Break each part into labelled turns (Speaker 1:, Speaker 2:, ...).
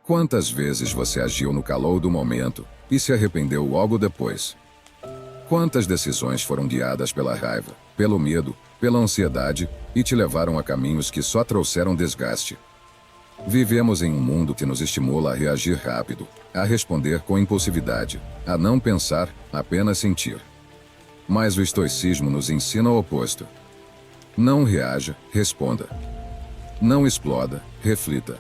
Speaker 1: Quantas vezes você agiu no calor do momento e se arrependeu logo depois? Quantas decisões foram guiadas pela raiva, pelo medo, pela ansiedade e te levaram a caminhos que só trouxeram desgaste? Vivemos em um mundo que nos estimula a reagir rápido, a responder com impulsividade, a não pensar, apenas sentir. Mas o estoicismo nos ensina o oposto. Não reaja, responda. Não exploda, reflita.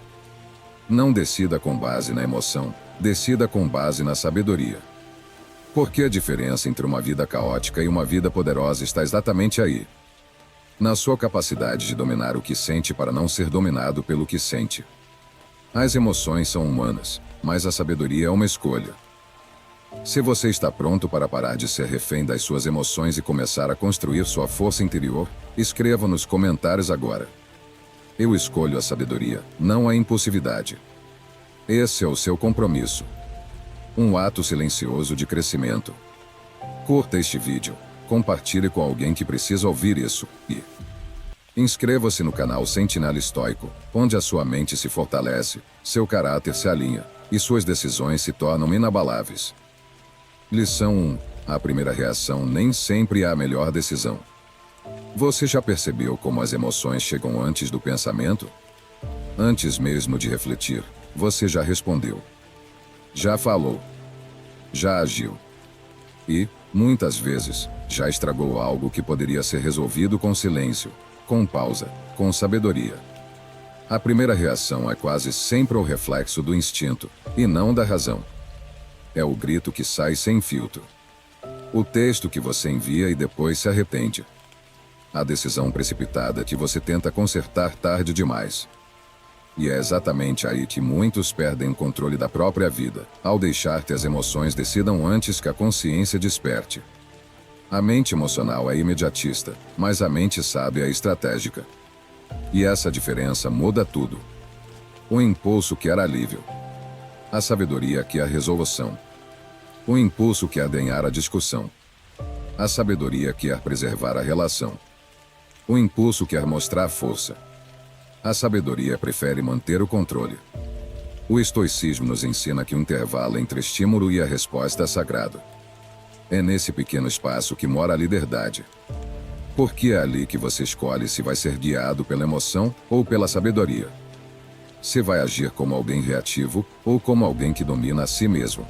Speaker 1: Não decida com base na emoção, decida com base na sabedoria. Porque a diferença entre uma vida caótica e uma vida poderosa está exatamente aí. Na sua capacidade de dominar o que sente para não ser dominado pelo que sente. As emoções são humanas, mas a sabedoria é uma escolha. Se você está pronto para parar de ser refém das suas emoções e começar a construir sua força interior, escreva nos comentários agora. Eu escolho a sabedoria, não a impulsividade. Esse é o seu compromisso. Um ato silencioso de crescimento. Curta este vídeo, compartilhe com alguém que precisa ouvir isso e inscreva-se no canal Sentinela Estoico, onde a sua mente se fortalece, seu caráter se alinha e suas decisões se tornam inabaláveis. Lição 1. A primeira reação nem sempre é a melhor decisão. Você já percebeu como as emoções chegam antes do pensamento? Antes mesmo de refletir, você já respondeu. Já falou. Já agiu. E, muitas vezes, já estragou algo que poderia ser resolvido com silêncio, com pausa, com sabedoria. A primeira reação é quase sempre o reflexo do instinto, e não da razão. É o grito que sai sem filtro. O texto que você envia e depois se arrepende. A decisão precipitada que você tenta consertar tarde demais. E é exatamente aí que muitos perdem o controle da própria vida, ao deixar que as emoções decidam antes que a consciência desperte. A mente emocional é imediatista, mas a mente sábia é estratégica. E essa diferença muda tudo. O impulso quer alívio. A sabedoria quer resolução. O impulso quer ganhar a discussão. A sabedoria quer preservar a relação. O impulso quer mostrar força. A sabedoria prefere manter o controle. O estoicismo nos ensina que o intervalo entre estímulo e a resposta é sagrado. É nesse pequeno espaço que mora a liberdade. Porque é ali que você escolhe se vai ser guiado pela emoção ou pela sabedoria. Se vai agir como alguém reativo ou como alguém que domina a si mesmo.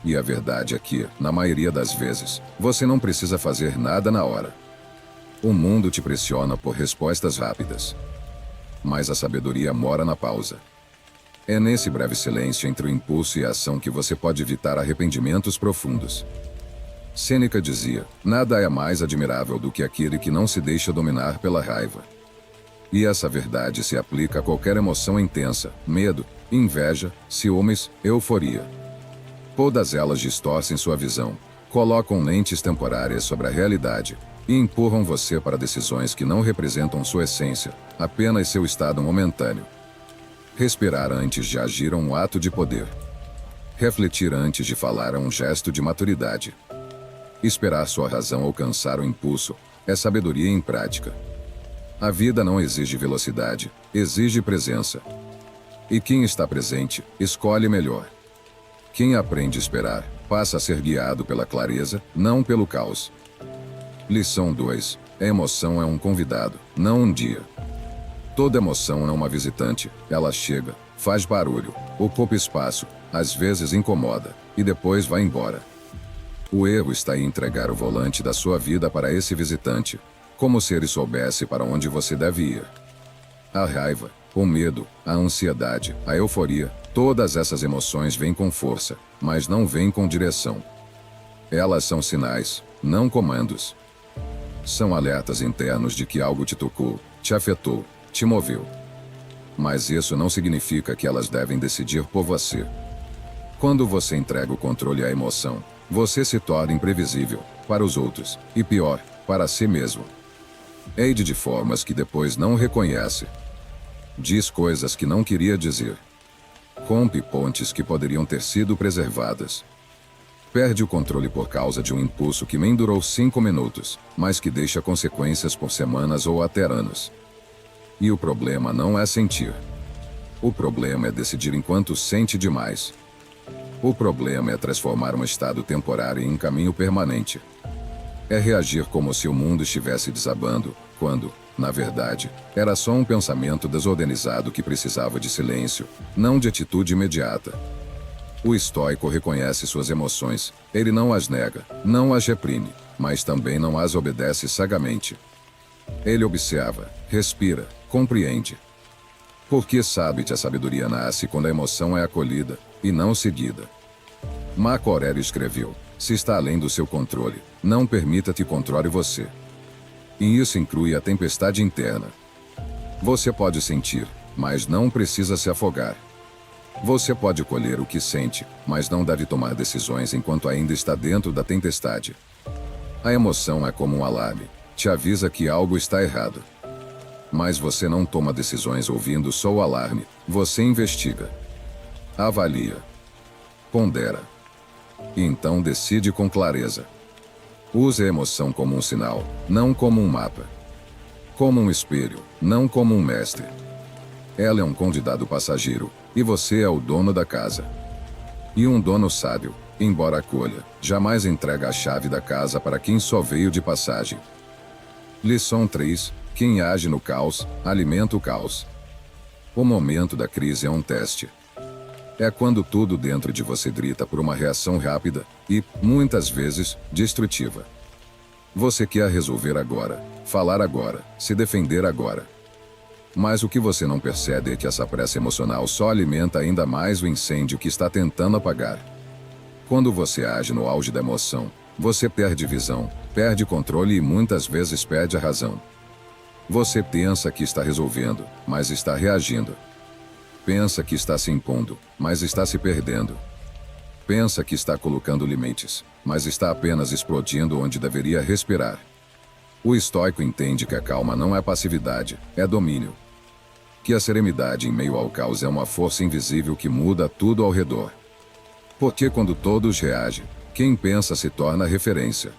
Speaker 1: E a verdade é que, na maioria das vezes, você não precisa fazer nada na hora. O mundo te pressiona por respostas rápidas. Mas a sabedoria mora na pausa. É nesse breve silêncio entre o impulso e a ação que você pode evitar arrependimentos profundos. Sêneca dizia, nada é mais admirável do que aquele que não se deixa dominar pela raiva. E essa verdade se aplica a qualquer emoção intensa, medo, inveja, ciúmes, euforia. Todas elas distorcem sua visão, colocam lentes temporárias sobre a realidade e empurram você para decisões que não representam sua essência, apenas seu estado momentâneo. Respirar antes de agir é um ato de poder. Refletir antes de falar é um gesto de maturidade. Esperar sua razão alcançar o impulso é sabedoria em prática. A vida não exige velocidade, exige presença. E quem está presente, escolhe melhor. Quem aprende a esperar, passa a ser guiado pela clareza, não pelo caos. Lição 2. A emoção é um convidado, não um dia. Toda emoção é uma visitante, ela chega, faz barulho, ocupa espaço, às vezes incomoda, e depois vai embora. O erro está em entregar o volante da sua vida para esse visitante, como se ele soubesse para onde você deve ir. A raiva, o medo, a ansiedade, a euforia, todas essas emoções vêm com força, mas não vêm com direção. Elas são sinais, não comandos. São alertas internos de que algo te tocou, te afetou, te moveu. Mas isso não significa que elas devem decidir por você. Quando você entrega o controle à emoção, você se torna imprevisível, para os outros, e pior, para si mesmo. Age de formas que depois não reconhece. Diz coisas que não queria dizer. Rompe pontes que poderiam ter sido preservadas. Perde o controle por causa de um impulso que nem durou 5 minutos, mas que deixa consequências por semanas ou até anos. E o problema não é sentir. O problema é decidir enquanto sente demais. O problema é transformar um estado temporário em um caminho permanente. É reagir como se o mundo estivesse desabando, quando, na verdade, era só um pensamento desorganizado que precisava de silêncio, não de atitude imediata. O estoico reconhece suas emoções, ele não as nega, não as reprime, mas também não as obedece cegamente. Ele observa, respira, compreende. Porque sabe que a sabedoria nasce quando a emoção é acolhida, e não seguida. Marco Aurélio escreveu: se está além do seu controle, não permita que controle você. E isso inclui a tempestade interna. Você pode sentir, mas não precisa se afogar. Você pode colher o que sente, mas não deve tomar decisões enquanto ainda está dentro da tempestade. A emoção é como um alarme, te avisa que algo está errado. Mas você não toma decisões ouvindo só o alarme, você investiga. Avalia. Pondera. E então decide com clareza. Use a emoção como um sinal, não como um mapa. Como um espelho, não como um mestre. Ela é um convidado passageiro, e você é o dono da casa. E um dono sábio, embora acolha, jamais entrega a chave da casa para quem só veio de passagem. Lição 3. Quem age no caos, alimenta o caos. O momento da crise é um teste. É quando tudo dentro de você grita por uma reação rápida e, muitas vezes, destrutiva. Você quer resolver agora, falar agora, se defender agora. Mas o que você não percebe é que essa pressa emocional só alimenta ainda mais o incêndio que está tentando apagar. Quando você age no auge da emoção, você perde visão, perde controle e muitas vezes perde a razão. Você pensa que está resolvendo, mas está reagindo. Pensa que está se impondo, mas está se perdendo. Pensa que está colocando limites, mas está apenas explodindo onde deveria respirar. O estoico entende que a calma não é passividade, é domínio. Que a serenidade em meio ao caos é uma força invisível que muda tudo ao redor. Porque quando todos reagem, quem pensa se torna referência.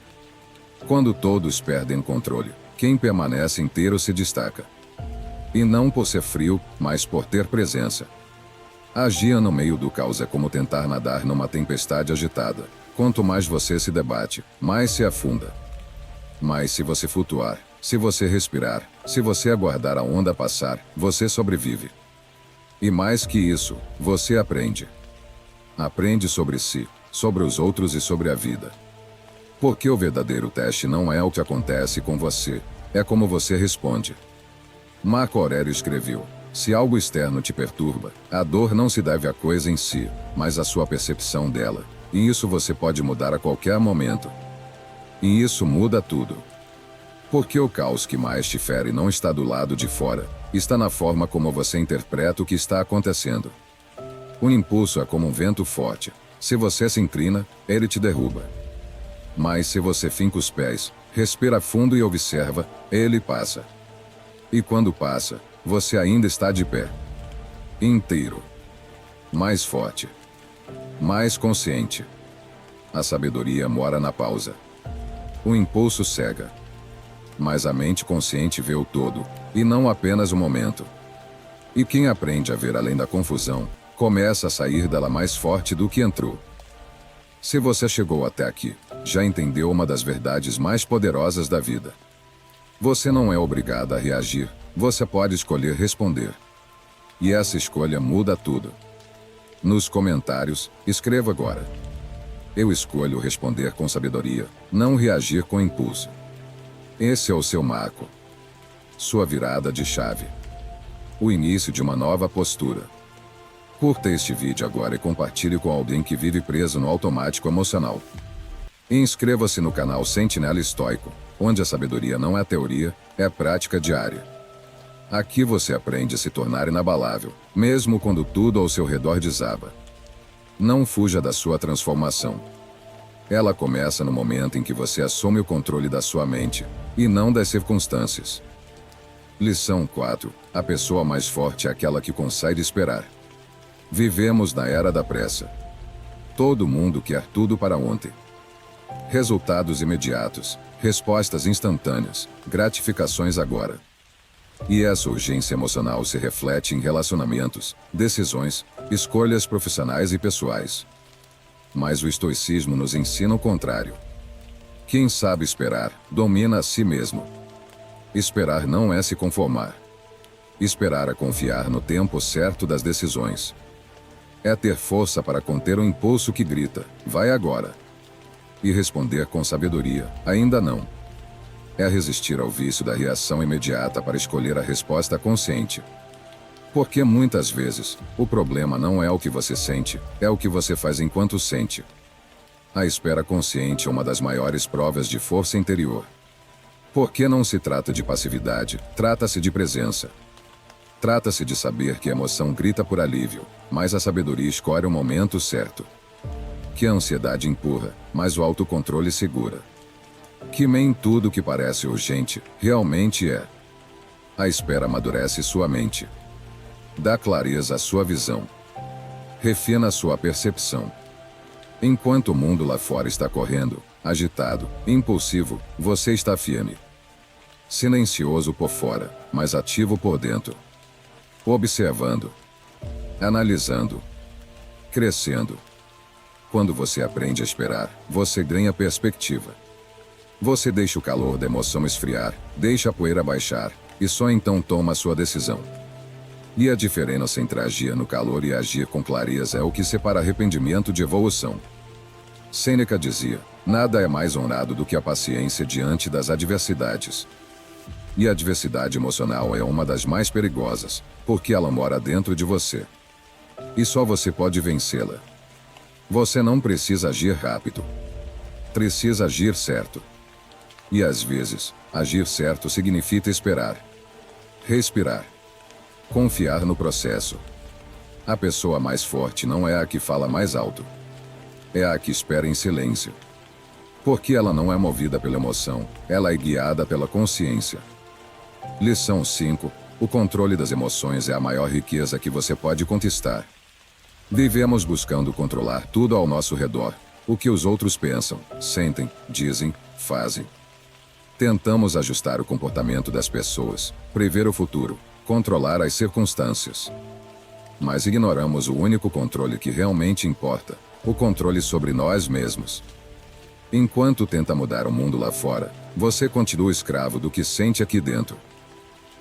Speaker 1: Quando todos perdem o controle, quem permanece inteiro se destaca. E não por ser frio, mas por ter presença. Agir no meio do caos é como tentar nadar numa tempestade agitada. Quanto mais você se debate, mais se afunda. Mas se você flutuar, se você respirar, se você aguardar a onda passar, você sobrevive. E mais que isso, você aprende. Aprende sobre si, sobre os outros e sobre a vida. Porque o verdadeiro teste não é o que acontece com você, é como você responde. Marco Aurélio escreveu: se algo externo te perturba, a dor não se deve à coisa em si, mas à sua percepção dela, e isso você pode mudar a qualquer momento. E isso muda tudo. Porque o caos que mais te fere não está do lado de fora, está na forma como você interpreta o que está acontecendo. O impulso é como um vento forte. Se você se inclina, ele te derruba. Mas se você finca os pés, respira fundo e observa, ele passa. E quando passa, você ainda está de pé. Inteiro. Mais forte. Mais consciente. A sabedoria mora na pausa. O impulso cega. Mas a mente consciente vê o todo, e não apenas o momento. E quem aprende a ver além da confusão, começa a sair dela mais forte do que entrou. Se você chegou até aqui, já entendeu uma das verdades mais poderosas da vida. Você não é obrigado a reagir, você pode escolher responder. E essa escolha muda tudo. Nos comentários, escreva agora: eu escolho responder com sabedoria, não reagir com impulso. Esse é o seu marco. Sua virada de chave. O início de uma nova postura. Curta este vídeo agora e compartilhe com alguém que vive preso no automático emocional. E inscreva-se no canal Sentinela Estoico, onde a sabedoria não é teoria, é prática diária. Aqui você aprende a se tornar inabalável, mesmo quando tudo ao seu redor desaba. Não fuja da sua transformação. Ela começa no momento em que você assume o controle da sua mente, e não das circunstâncias. Lição 4. A pessoa mais forte é aquela que consegue esperar. Vivemos na era da pressa. Todo mundo quer tudo para ontem. Resultados imediatos, respostas instantâneas, gratificações agora. E essa urgência emocional se reflete em relacionamentos, decisões, escolhas profissionais e pessoais. Mas o estoicismo nos ensina o contrário. Quem sabe esperar, domina a si mesmo. Esperar não é se conformar. Esperar é confiar no tempo certo das decisões. É ter força para conter o impulso que grita, vai agora. E responder com sabedoria, ainda não. É resistir ao vício da reação imediata para escolher a resposta consciente. Porque muitas vezes, o problema não é o que você sente, é o que você faz enquanto sente. A espera consciente é uma das maiores provas de força interior. Porque não se trata de passividade, trata-se de presença. Trata-se de saber que a emoção grita por alívio, mas a sabedoria escolhe o momento certo. Que a ansiedade empurra, mas o autocontrole segura. Que nem tudo que parece urgente, realmente é. A espera amadurece sua mente. Dá clareza à sua visão. Refina sua percepção. Enquanto o mundo lá fora está correndo, agitado, impulsivo, você está firme. Silencioso por fora, mas ativo por dentro. Observando. Analisando. Crescendo. Quando você aprende a esperar, você ganha perspectiva. Você deixa o calor da emoção esfriar, deixa a poeira baixar, e só então toma a sua decisão. E a diferença entre agir no calor e agir com clareza é o que separa arrependimento de evolução. Sêneca dizia, nada é mais honrado do que a paciência diante das adversidades. E a adversidade emocional é uma das mais perigosas, porque ela mora dentro de você. E só você pode vencê-la. Você não precisa agir rápido. Precisa agir certo. E às vezes, agir certo significa esperar. Respirar. Confiar no processo. A pessoa mais forte não é a que fala mais alto. É a que espera em silêncio. Porque ela não é movida pela emoção, ela é guiada pela consciência. Lição 5. O controle das emoções é a maior riqueza que você pode conquistar. Vivemos buscando controlar tudo ao nosso redor. O que os outros pensam, sentem, dizem, fazem. Tentamos ajustar o comportamento das pessoas, prever o futuro, controlar as circunstâncias. Mas ignoramos o único controle que realmente importa, o controle sobre nós mesmos. Enquanto tenta mudar o mundo lá fora, você continua escravo do que sente aqui dentro.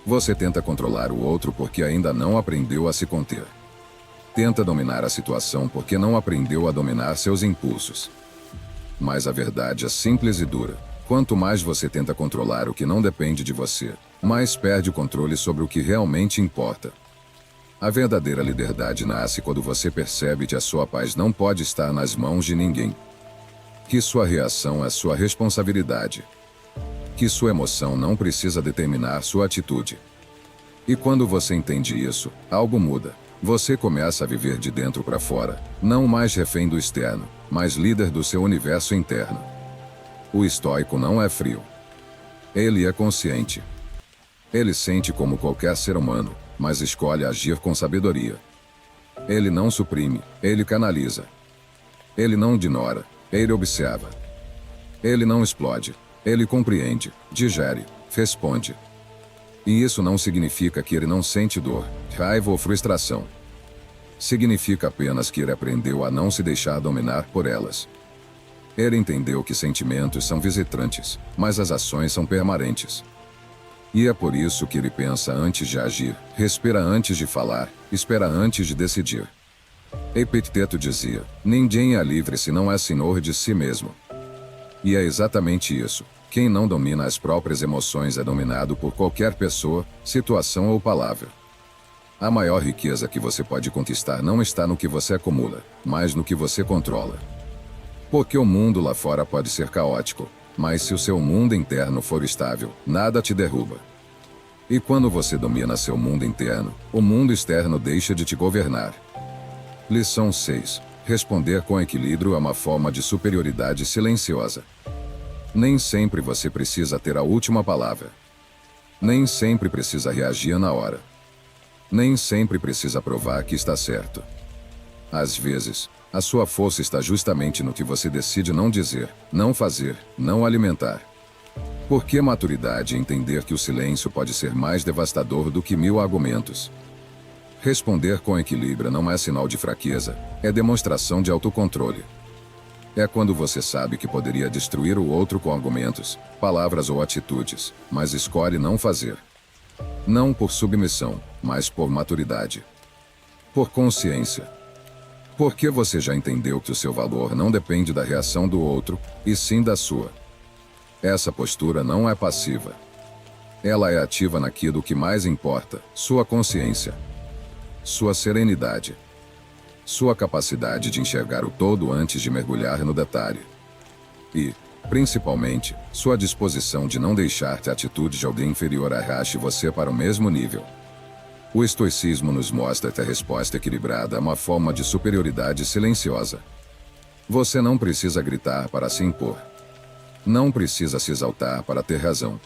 Speaker 1: Você tenta controlar o outro porque ainda não aprendeu a se conter. Tenta dominar a situação porque não aprendeu a dominar seus impulsos. Mas a verdade é simples e dura. Quanto mais você tenta controlar o que não depende de você, mais perde o controle sobre o que realmente importa. A verdadeira liberdade nasce quando você percebe que a sua paz não pode estar nas mãos de ninguém. Que sua reação é sua responsabilidade. Que sua emoção não precisa determinar sua atitude. E quando você entende isso, algo muda. Você começa a viver de dentro para fora, não mais refém do externo, mas líder do seu universo interno. O estoico não é frio. Ele é consciente. Ele sente como qualquer ser humano, mas escolhe agir com sabedoria. Ele não suprime, ele canaliza. Ele não ignora, ele observa. Ele não explode, ele compreende, digere, responde. E isso não significa que ele não sente dor, raiva ou frustração. Significa apenas que ele aprendeu a não se deixar dominar por elas. Ele entendeu que sentimentos são visitantes, mas as ações são permanentes. E é por isso que ele pensa antes de agir, respira antes de falar, espera antes de decidir. Epicteto dizia, ninguém é livre se não é senhor de si mesmo. E é exatamente isso. Quem não domina as próprias emoções é dominado por qualquer pessoa, situação ou palavra. A maior riqueza que você pode conquistar não está no que você acumula, mas no que você controla. Porque o mundo lá fora pode ser caótico, mas se o seu mundo interno for estável, nada te derruba. E quando você domina seu mundo interno, o mundo externo deixa de te governar. Lição 6. Responder com equilíbrio é uma forma de superioridade silenciosa. Nem sempre você precisa ter a última palavra. Nem sempre precisa reagir na hora. Nem sempre precisa provar que está certo. Às vezes, a sua força está justamente no que você decide não dizer, não fazer, não alimentar. Porque maturidade é entender que o silêncio pode ser mais devastador do que 1000 argumentos. Responder com equilíbrio não é sinal de fraqueza, é demonstração de autocontrole. É quando você sabe que poderia destruir o outro com argumentos, palavras ou atitudes, mas escolhe não fazer. Não por submissão, mas por maturidade. Por consciência. Porque você já entendeu que o seu valor não depende da reação do outro, e sim da sua. Essa postura não é passiva. Ela é ativa naquilo que mais importa, sua consciência. Sua serenidade. Sua capacidade de enxergar o todo antes de mergulhar no detalhe. E, principalmente, sua disposição de não deixar que a atitude de alguém inferior arraste você para o mesmo nível. O estoicismo nos mostra que a resposta equilibrada é uma forma de superioridade silenciosa. Você não precisa gritar para se impor. Não precisa se exaltar para ter razão.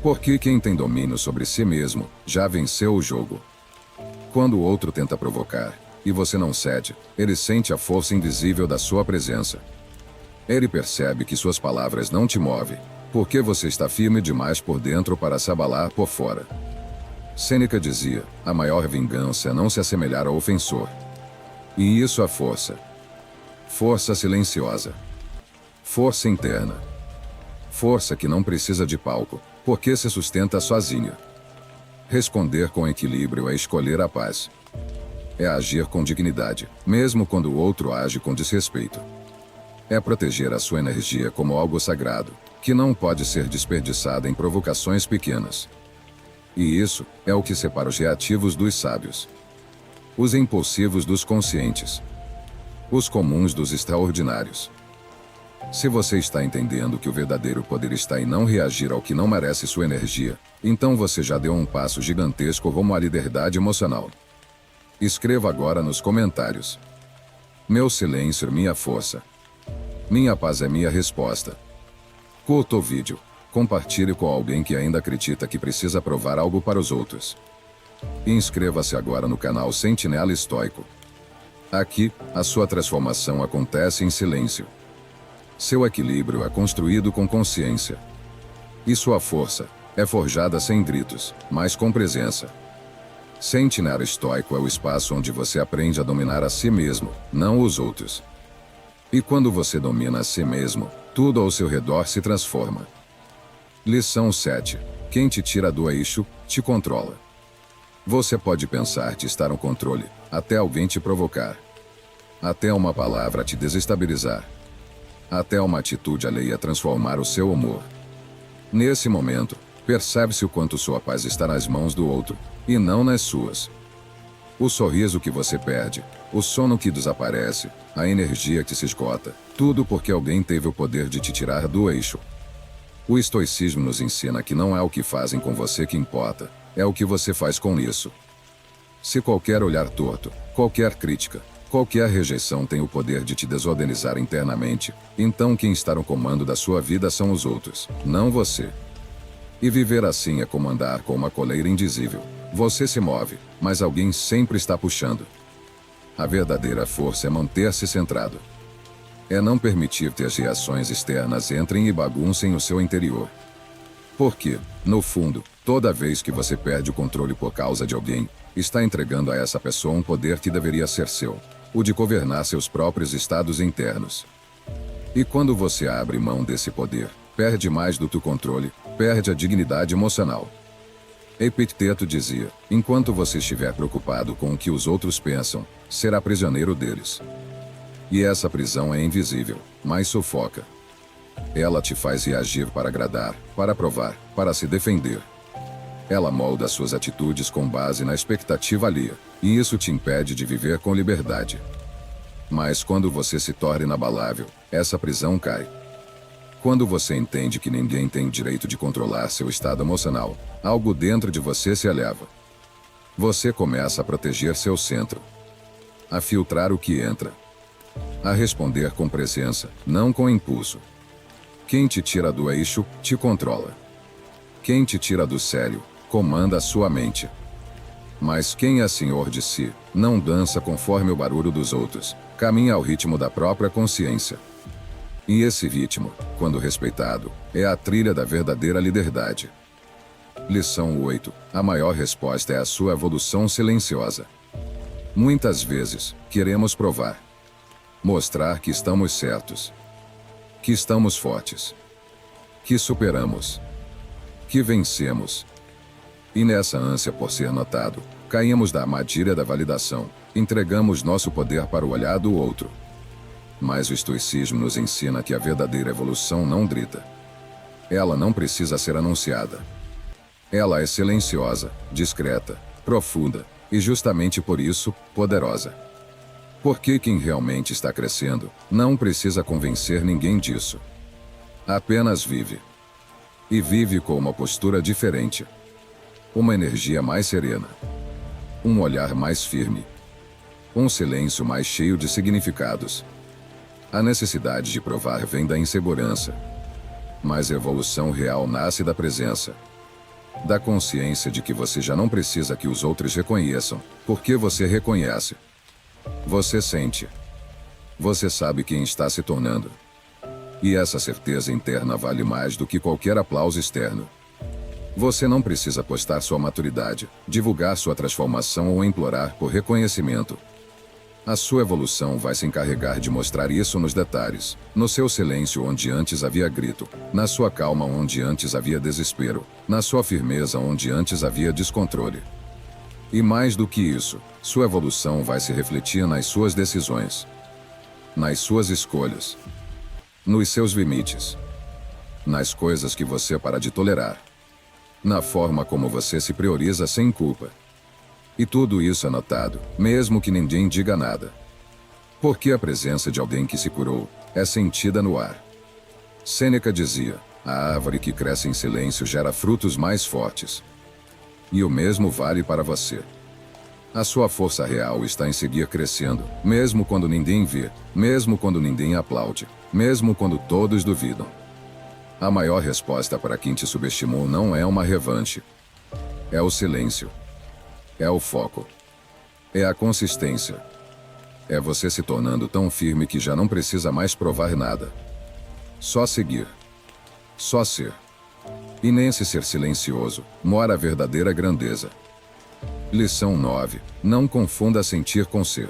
Speaker 1: Porque quem tem domínio sobre si mesmo já venceu o jogo. Quando o outro tenta provocar, e você não cede, ele sente a força invisível da sua presença. Ele percebe que suas palavras não te movem, porque você está firme demais por dentro para se abalar por fora. Sêneca dizia, a maior vingança é não se assemelhar ao ofensor. E isso é força. Força silenciosa. Força interna. Força que não precisa de palco, porque se sustenta sozinha. Responder com equilíbrio é escolher a paz. É agir com dignidade, mesmo quando o outro age com desrespeito. É proteger a sua energia como algo sagrado, que não pode ser desperdiçada em provocações pequenas. E isso é o que separa os reativos dos sábios. Os impulsivos dos conscientes. Os comuns dos extraordinários. Se você está entendendo que o verdadeiro poder está em não reagir ao que não merece sua energia, então você já deu um passo gigantesco rumo à liberdade emocional. Escreva agora nos comentários. Meu silêncio é minha força. Minha paz é minha resposta. Curta o vídeo. Compartilhe com alguém que ainda acredita que precisa provar algo para os outros. E inscreva-se agora no canal Sentinela Estoico. Aqui, a sua transformação acontece em silêncio. Seu equilíbrio é construído com consciência. E sua força é forjada sem gritos, mas com presença. Sentinela Estoico é o espaço onde você aprende a dominar a si mesmo, não os outros. E quando você domina a si mesmo, tudo ao seu redor se transforma. Lição 7. Quem te tira do eixo, te controla. Você pode pensar te estar no controle, até alguém te provocar. Até uma palavra te desestabilizar. Até uma atitude alheia transformar o seu humor. Nesse momento, percebe-se o quanto sua paz está nas mãos do outro, e não nas suas. O sorriso que você perde, o sono que desaparece, a energia que se esgota, tudo porque alguém teve o poder de te tirar do eixo. O estoicismo nos ensina que não é o que fazem com você que importa, é o que você faz com isso. Se qualquer olhar torto, qualquer crítica, qualquer rejeição tem o poder de te desorganizar internamente, então quem está no comando da sua vida são os outros, não você. E viver assim é como andar com uma coleira indizível. Você se move, mas alguém sempre está puxando. A verdadeira força é manter-se centrado. É não permitir que as reações externas entrem e baguncem o seu interior. Porque, no fundo, toda vez que você perde o controle por causa de alguém, está entregando a essa pessoa um poder que deveria ser seu, o de governar seus próprios estados internos. E quando você abre mão desse poder, perde mais do que o controle, perde a dignidade emocional. Epicteto dizia, enquanto você estiver preocupado com o que os outros pensam, será prisioneiro deles. E essa prisão é invisível, mas sufoca. Ela te faz reagir para agradar, para provar, para se defender. Ela molda suas atitudes com base na expectativa alheia, e isso te impede de viver com liberdade. Mas quando você se torna inabalável, essa prisão cai. Quando você entende que ninguém tem o direito de controlar seu estado emocional, algo dentro de você se eleva. Você começa a proteger seu centro. A filtrar o que entra. A responder com presença, não com impulso. Quem te tira do eixo, te controla. Quem te tira do sério, comanda a sua mente. Mas quem é senhor de si, não dança conforme o barulho dos outros, caminha ao ritmo da própria consciência. E esse ritmo, quando respeitado, é a trilha da verdadeira liberdade. Lição 8. A maior resposta é a sua evolução silenciosa. Muitas vezes, queremos provar. Mostrar que estamos certos. Que estamos fortes. Que superamos. Que vencemos. E nessa ânsia por ser notado, caímos da armadilha da validação, entregamos nosso poder para o olhar do outro. Mas o estoicismo nos ensina que a verdadeira evolução não grita. Ela não precisa ser anunciada. Ela é silenciosa, discreta, profunda e justamente por isso, poderosa. Porque quem realmente está crescendo não precisa convencer ninguém disso. Apenas vive. E vive com uma postura diferente. Uma energia mais serena. Um olhar mais firme. Um silêncio mais cheio de significados. A necessidade de provar vem da insegurança. Mas a evolução real nasce da presença. Da consciência de que você já não precisa que os outros reconheçam, porque você reconhece. Você sente. Você sabe quem está se tornando. E essa certeza interna vale mais do que qualquer aplauso externo. Você não precisa postar sua maturidade, divulgar sua transformação ou implorar por reconhecimento. A sua evolução vai se encarregar de mostrar isso nos detalhes, no seu silêncio onde antes havia grito, na sua calma onde antes havia desespero, na sua firmeza onde antes havia descontrole. E mais do que isso, sua evolução vai se refletir nas suas decisões, nas suas escolhas, nos seus limites, nas coisas que você para de tolerar, na forma como você se prioriza sem culpa. E tudo isso é notado, mesmo que ninguém diga nada. Porque a presença de alguém que se curou é sentida no ar. Sêneca dizia: a árvore que cresce em silêncio gera frutos mais fortes. E o mesmo vale para você. A sua força real está em seguir crescendo, mesmo quando ninguém vê, mesmo quando ninguém aplaude, mesmo quando todos duvidam. A maior resposta para quem te subestimou não é uma revanche. É o silêncio. É o foco. É a consistência. É você se tornando tão firme que já não precisa mais provar nada. Só seguir. Só ser. E nesse ser silencioso, mora a verdadeira grandeza. Lição 9. Não confunda sentir com ser.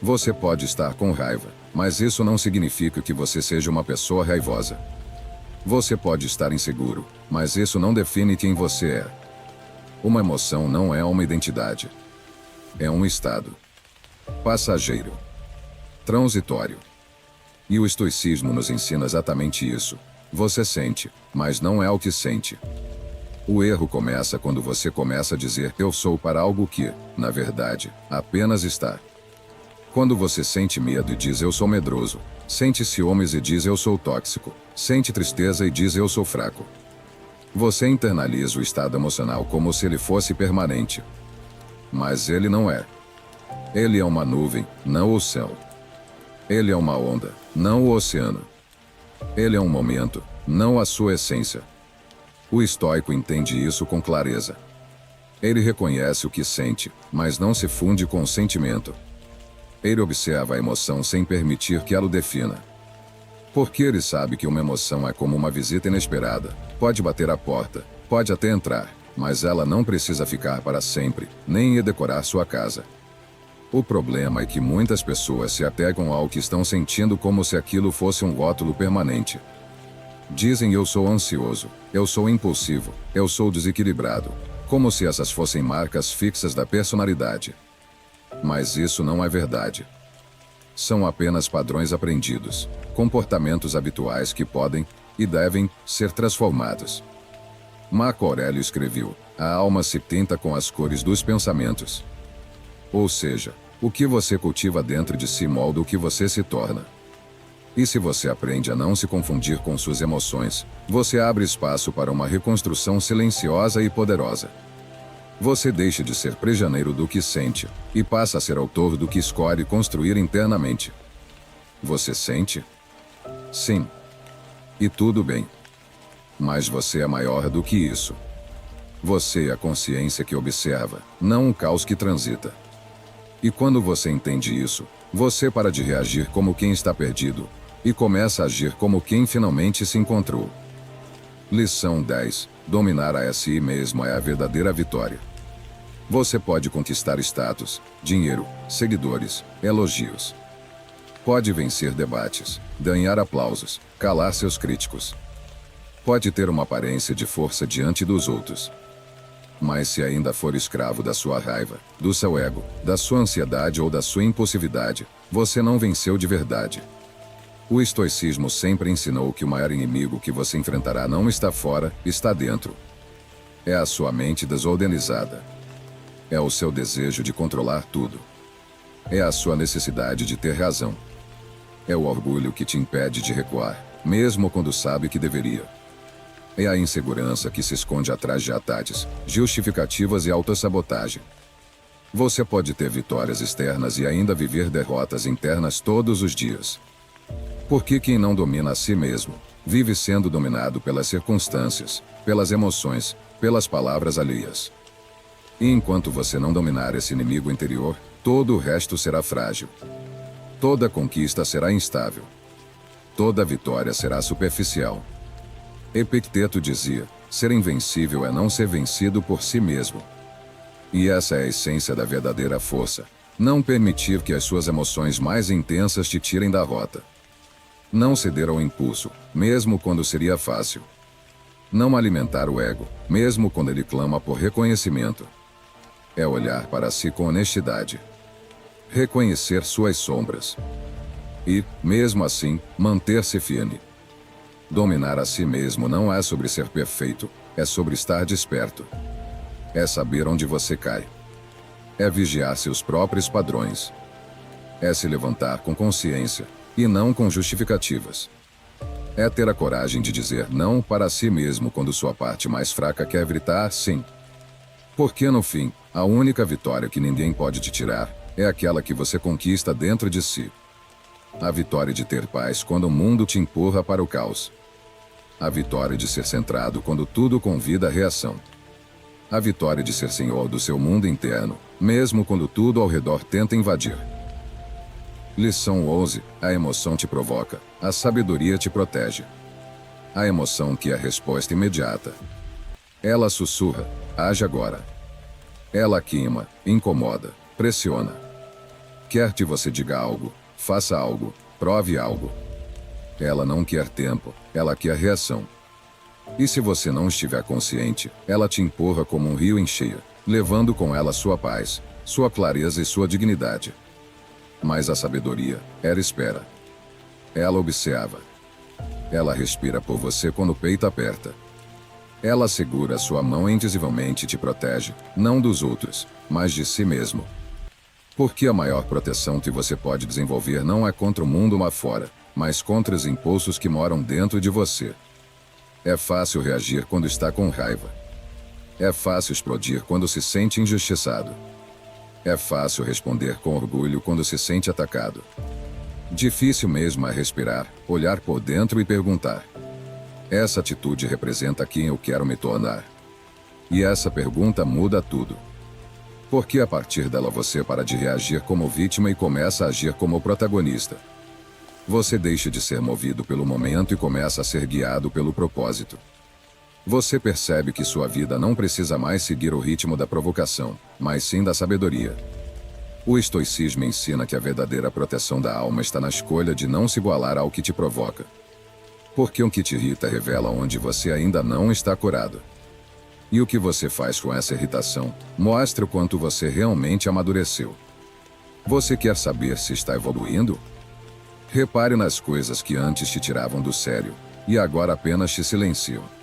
Speaker 1: Você pode estar com raiva, mas isso não significa que você seja uma pessoa raivosa. Você pode estar inseguro, mas isso não define quem você é. Uma emoção não é uma identidade. É um estado. Passageiro. Transitório. E o estoicismo nos ensina exatamente isso. Você sente, mas não é o que sente. O erro começa quando você começa a dizer eu sou para algo que, na verdade, apenas está. Quando você sente medo e diz eu sou medroso, sente ciúmes e diz eu sou tóxico, sente tristeza e diz eu sou fraco. Você internaliza o estado emocional como se ele fosse permanente. Mas ele não é. Ele é uma nuvem, não o céu. Ele é uma onda, não o oceano. Ele é um momento, não a sua essência. O estoico entende isso com clareza. Ele reconhece o que sente, mas não se funde com o sentimento. Ele observa a emoção sem permitir que ela o defina. Porque ele sabe que uma emoção é como uma visita inesperada. Pode bater a porta, pode até entrar, mas ela não precisa ficar para sempre, nem decorar sua casa. O problema é que muitas pessoas se apegam ao que estão sentindo como se aquilo fosse um rótulo permanente. Dizem eu sou ansioso, eu sou impulsivo, eu sou desequilibrado, como se essas fossem marcas fixas da personalidade. Mas isso não é verdade. São apenas padrões aprendidos, comportamentos habituais que podem e devem ser transformados. Marco Aurélio escreveu: a alma se tinta com as cores dos pensamentos. Ou seja, o que você cultiva dentro de si molda o que você se torna. E se você aprende a não se confundir com suas emoções, você abre espaço para uma reconstrução silenciosa e poderosa. Você deixa de ser prisioneiro do que sente e passa a ser autor do que escolhe construir internamente. Você sente? Sim. E tudo bem. Mas você é maior do que isso. Você é a consciência que observa, não um caos que transita. E quando você entende isso, você para de reagir como quem está perdido e começa a agir como quem finalmente se encontrou. Lição 10. Dominar a si mesmo é a verdadeira vitória. Você pode conquistar status, dinheiro, seguidores, elogios. Pode vencer debates, ganhar aplausos, calar seus críticos. Pode ter uma aparência de força diante dos outros. Mas se ainda for escravo da sua raiva, do seu ego, da sua ansiedade ou da sua impulsividade, você não venceu de verdade. O estoicismo sempre ensinou que o maior inimigo que você enfrentará não está fora, está dentro. É a sua mente desorganizada. É o seu desejo de controlar tudo. É a sua necessidade de ter razão. É o orgulho que te impede de recuar, mesmo quando sabe que deveria. É a insegurança que se esconde atrás de ataques, justificativas e autossabotagem. Você pode ter vitórias externas e ainda viver derrotas internas todos os dias. Porque quem não domina a si mesmo, vive sendo dominado pelas circunstâncias, pelas emoções, pelas palavras alheias. E enquanto você não dominar esse inimigo interior, todo o resto será frágil. Toda conquista será instável. Toda vitória será superficial. Epicteto dizia: ser invencível é não ser vencido por si mesmo. E essa é a essência da verdadeira força. Não permitir que as suas emoções mais intensas te tirem da rota. Não ceder ao impulso, mesmo quando seria fácil. Não alimentar o ego, mesmo quando ele clama por reconhecimento. É olhar para si com honestidade. Reconhecer suas sombras. E, mesmo assim, manter-se firme. Dominar a si mesmo não é sobre ser perfeito, é sobre estar desperto. É saber onde você cai. É vigiar seus próprios padrões. É se levantar com consciência, e não com justificativas. É ter a coragem de dizer não para si mesmo quando sua parte mais fraca quer gritar sim. Porque no fim, a única vitória que ninguém pode te tirar é aquela que você conquista dentro de si. A vitória de ter paz quando o mundo te empurra para o caos. A vitória de ser centrado quando tudo convida a reação. A vitória de ser senhor do seu mundo interno, mesmo quando tudo ao redor tenta invadir. Lição 11. A emoção te provoca, a sabedoria te protege. A emoção que é a resposta imediata. Ela sussurra: age agora. Ela queima, incomoda, pressiona. Quer que você diga algo, faça algo, prove algo. Ela não quer tempo, ela quer reação. E se você não estiver consciente, ela te empurra como um rio em cheia, levando com ela sua paz, sua clareza e sua dignidade. Mas a sabedoria, ela espera. Ela observa. Ela respira por você quando o peito aperta. Ela segura sua mão e indisivelmente te protege, não dos outros, mas de si mesmo. Porque a maior proteção que você pode desenvolver não é contra o mundo lá fora, mas contra os impulsos que moram dentro de você. É fácil reagir quando está com raiva. É fácil explodir quando se sente injustiçado. É fácil responder com orgulho quando se sente atacado. Difícil mesmo é respirar, olhar por dentro e perguntar: essa atitude representa quem eu quero me tornar? E essa pergunta muda tudo. Porque a partir dela você para de reagir como vítima e começa a agir como protagonista. Você deixa de ser movido pelo momento e começa a ser guiado pelo propósito. Você percebe que sua vida não precisa mais seguir o ritmo da provocação, mas sim da sabedoria. O estoicismo ensina que a verdadeira proteção da alma está na escolha de não se igualar ao que te provoca. Porque o que te irrita revela onde você ainda não está curado. E o que você faz com essa irritação mostra o quanto você realmente amadureceu. Você quer saber se está evoluindo? Repare nas coisas que antes te tiravam do sério, e agora apenas te silenciam.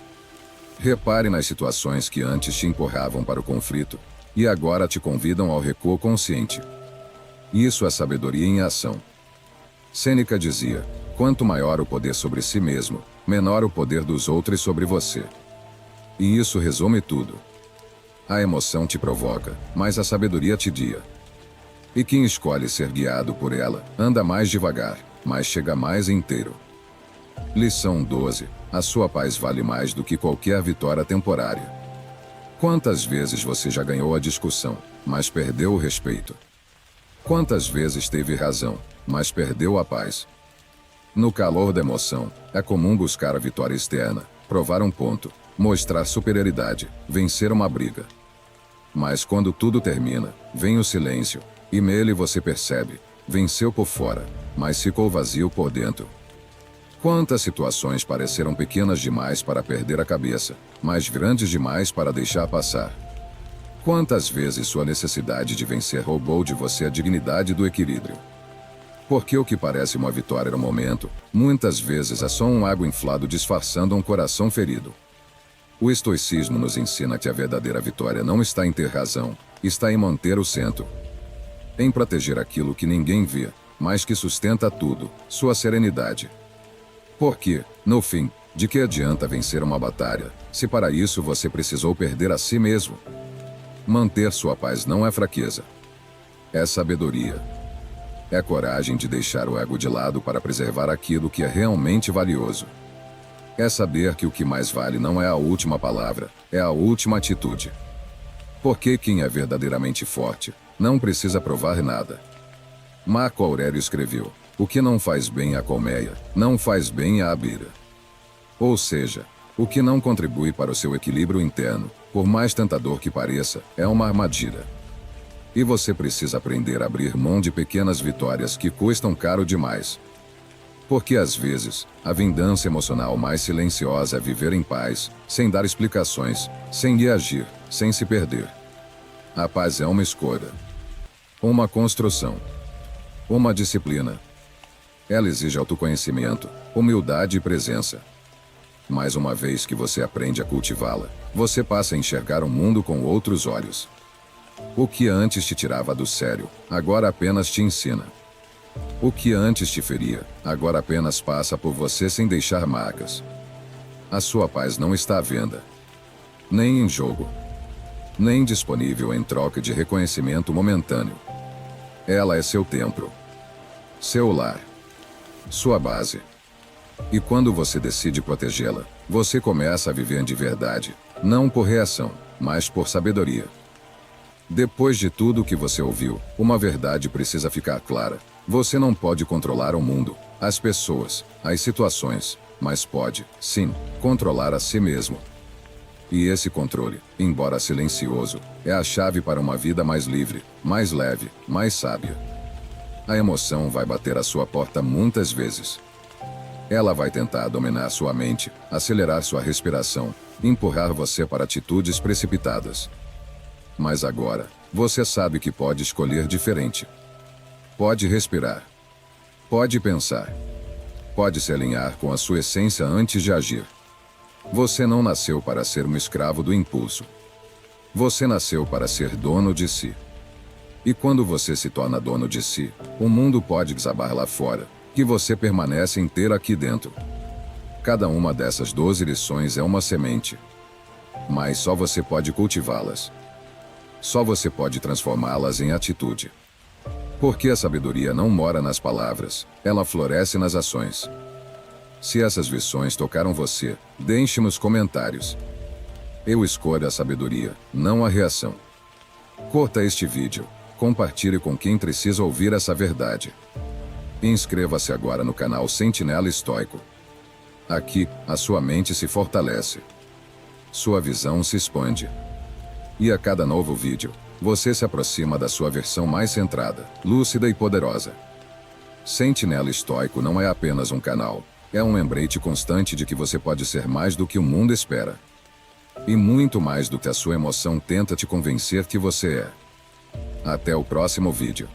Speaker 1: Repare nas situações que antes te empurravam para o conflito, e agora te convidam ao recuo consciente. Isso é sabedoria em ação. Sêneca dizia: quanto maior o poder sobre si mesmo, menor o poder dos outros sobre você. E isso resume tudo. A emoção te provoca, mas a sabedoria te guia. E quem escolhe ser guiado por ela, anda mais devagar, mas chega mais inteiro. Lição 12. A sua paz vale mais do que qualquer vitória temporária. Quantas vezes você já ganhou a discussão, mas perdeu o respeito? Quantas vezes teve razão, mas perdeu a paz? No calor da emoção, é comum buscar a vitória externa, provar um ponto, mostrar superioridade, vencer uma briga. Mas quando tudo termina, vem o silêncio, e nele você percebe, venceu por fora, mas ficou vazio por dentro. Quantas situações pareceram pequenas demais para perder a cabeça, mas grandes demais para deixar passar? Quantas vezes sua necessidade de vencer roubou de você a dignidade do equilíbrio? Porque o que parece uma vitória no momento, muitas vezes é só um ego inflado disfarçando um coração ferido. O estoicismo nos ensina que a verdadeira vitória não está em ter razão, está em manter o centro. Em proteger aquilo que ninguém vê, mas que sustenta tudo, sua serenidade. Porque, no fim, de que adianta vencer uma batalha, se para isso você precisou perder a si mesmo? Manter sua paz não é fraqueza. É sabedoria. É coragem de deixar o ego de lado para preservar aquilo que é realmente valioso. É saber que o que mais vale não é a última palavra, é a última atitude. Porque quem é verdadeiramente forte, não precisa provar nada. Marco Aurélio escreveu: o que não faz bem à colmeia, não faz bem à abelha. Ou seja, o que não contribui para o seu equilíbrio interno, por mais tentador que pareça, é uma armadilha. E você precisa aprender a abrir mão de pequenas vitórias que custam caro demais. Porque às vezes, a vingança emocional mais silenciosa é viver em paz, sem dar explicações, sem reagir, sem se perder. A paz é uma escolha. Uma construção. Uma disciplina. Ela exige autoconhecimento, humildade e presença. Mas uma vez que você aprende a cultivá-la, você passa a enxergar o mundo com outros olhos. O que antes te tirava do sério, agora apenas te ensina. O que antes te feria, agora apenas passa por você sem deixar marcas. A sua paz não está à venda. Nem em jogo. Nem disponível em troca de reconhecimento momentâneo. Ela é seu templo. Seu lar. Sua base. E quando você decide protegê-la, você começa a viver de verdade, não por reação, mas por sabedoria. Depois de tudo o que você ouviu, uma verdade precisa ficar clara. Você não pode controlar o mundo, as pessoas, as situações, mas pode, sim, controlar a si mesmo. E esse controle, embora silencioso, é a chave para uma vida mais livre, mais leve, mais sábia. A emoção vai bater à sua porta muitas vezes. Ela vai tentar dominar sua mente, acelerar sua respiração, empurrar você para atitudes precipitadas. Mas agora, você sabe que pode escolher diferente. Pode respirar. Pode pensar. Pode se alinhar com a sua essência antes de agir. Você não nasceu para ser um escravo do impulso. Você nasceu para ser dono de si. E quando você se torna dono de si, o mundo pode desabar lá fora, que você permanece inteiro aqui dentro. Cada uma dessas 12 lições é uma semente. Mas só você pode cultivá-las. Só você pode transformá-las em atitude. Porque a sabedoria não mora nas palavras, ela floresce nas ações. Se essas lições tocaram você, deixe nos comentários. Eu escolho a sabedoria, não a reação. Curta este vídeo, compartilhe com quem precisa ouvir essa verdade. Inscreva-se agora no canal Sentinela Estoico. Aqui, a sua mente se fortalece. Sua visão se expande. E a cada novo vídeo, você se aproxima da sua versão mais centrada, lúcida e poderosa. Sentinela Estoico não é apenas um canal, é um lembrete constante de que você pode ser mais do que o mundo espera. E muito mais do que a sua emoção tenta te convencer que você é. Até o próximo vídeo.